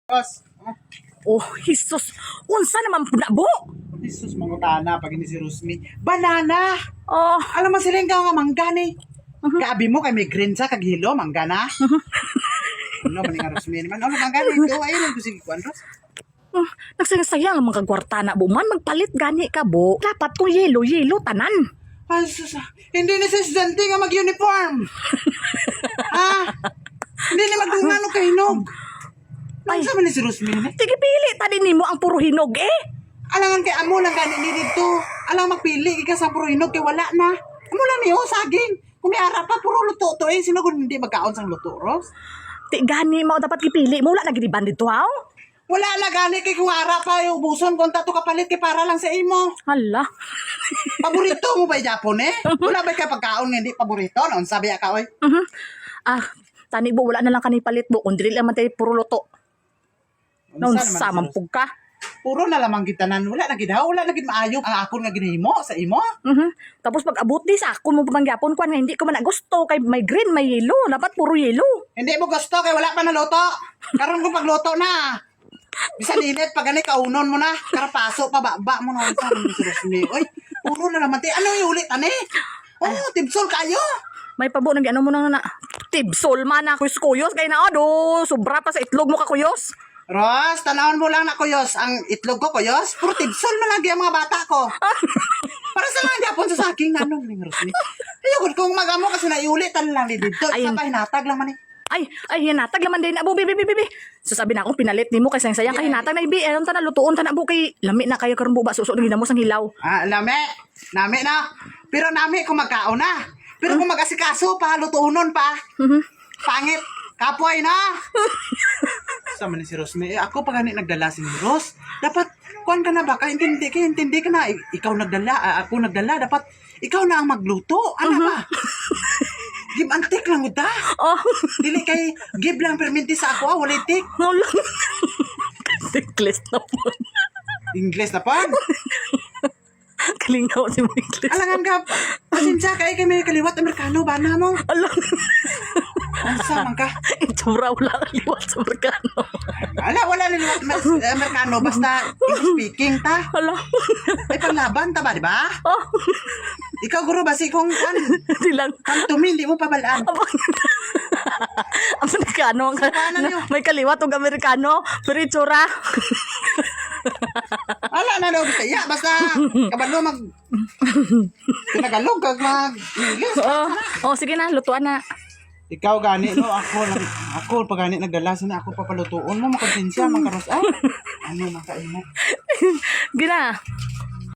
Boss. Oh, Jesus. Unsa naman po na, bo? Jesus, mangutana pag hindi si Rusmi. Banana! Oh, Alam mo sila nga mangga ni. Kaabi mo kay may green sa kagilo, mangga na. Ano man nga Rusmi naman. Ano mangga ni ito? Ayun ko sige kuan Ros. nagsayang-sayang ang mga kwarta na, bo man. Magpalit gani ka, bo. Dapat kung yelo, tanan. Ay, sus, hindi ni sis Dante nga mag-uniform. Hindi ni magdungano kay Hinog. Ay, sa man ni si Rusmi ni? Tigipili, tanin mo ang puro hinog, eh. Alangan kay amo lang gani ni dito. Alang magpili ka sa puro Hinog kay wala na. Amo lang niyo saging. Kung may ara pa puro luto to eh. Sino kung hindi magkaon sang luto, Ros? Ti gani mo dapat kipili mo. Wala na giniban dito, haw? Wala na gani kay kung ara pa yung ubuson kung tato kapalit kay para lang sa imo. Hala. Paborito mo ba yung Japon eh? Wala ba kay pagkaon nga hindi paborito? Noon sabi ka oy. Tani bo, wala na lang kanipalit bo. Kung dili lang man tayo puro luto. Noon sa mampug ka. Puro na lamang gitanan. Wala na gid wala na gid maayo ang akon nga ginahimo sa imo. Tapos pag abot di sa akon mo pamangyapon ko nga hindi ko man gusto kay may green, may yellow. Dapat puro yellow. Hindi mo gusto kay wala pa na luto. Karon ko pagluto na. Bisan init pag gani kaunon mo na. Karapaso pa ba mo na sa Rusmi. Oy, puro na naman ti. Ano yung ulit ani? Oh, tibsol kayo. May pabo nang ano mo na tibsol man na kuyos kay na do. Sobra pa sa itlog mo ka kuyos. Ros, tanawon mo lang na kuyos. Ang itlog ko kuyos. Puro tibsol man lagi ang mga bata ko. Para sa lang Japon sa saking nanong ni Rusmi. Ayun kung magamo kasi naiulitan lang dito. Sa pahinatag lang man eh. Ay, hinatag laman din abo, bibi. So sabi na akong pinalit nimo kay sayang kay hinatag na ibi. Alam ta na lutuon ta na bu kay lami na kayo karon buba susod ng ginamos ang hilaw. Lami. Nami na. Pero nami kung magkaon na. Pero kung mag-asikaso pa, lutuunon pa. Pangit. Kapoy na. Sama ni si Rosme. Ako pa gani nagdala si Ros. Dapat, kuhan ka na ba? Intindi ka na. Ikaw nagdala, ako nagdala. Dapat, ikaw na ang magluto. Ano ba? Give antik lang uta. Oh. Dili kay give lang perminti sa ako, walay tik. Wala. English na po. English na pa? Kalingaw si mo English. Alangan ka, pasensya kay may kaliwat Amerikano ba na mo? Alam. Ang samang ka. Itsura wala liwat sa Amerikano. Wala na liwat Amerikano, basta English speaking ta. Hala. Ay panglaban ta ba, di ba? Oh. Ikaw guro ba si kung Silang. kantumin, di mo pabalaan. Amerikano. May kaliwat og Amerikano. Pero itsura. Wala na daw bisaya, basta kabalo mag Tinagalog kag mag English. Oh, sige na, lutuan na. Ikaw gani no, ako pag gani nagdala sa ako papalutuon mo makonsensya man karos ano man kain mo. Gina.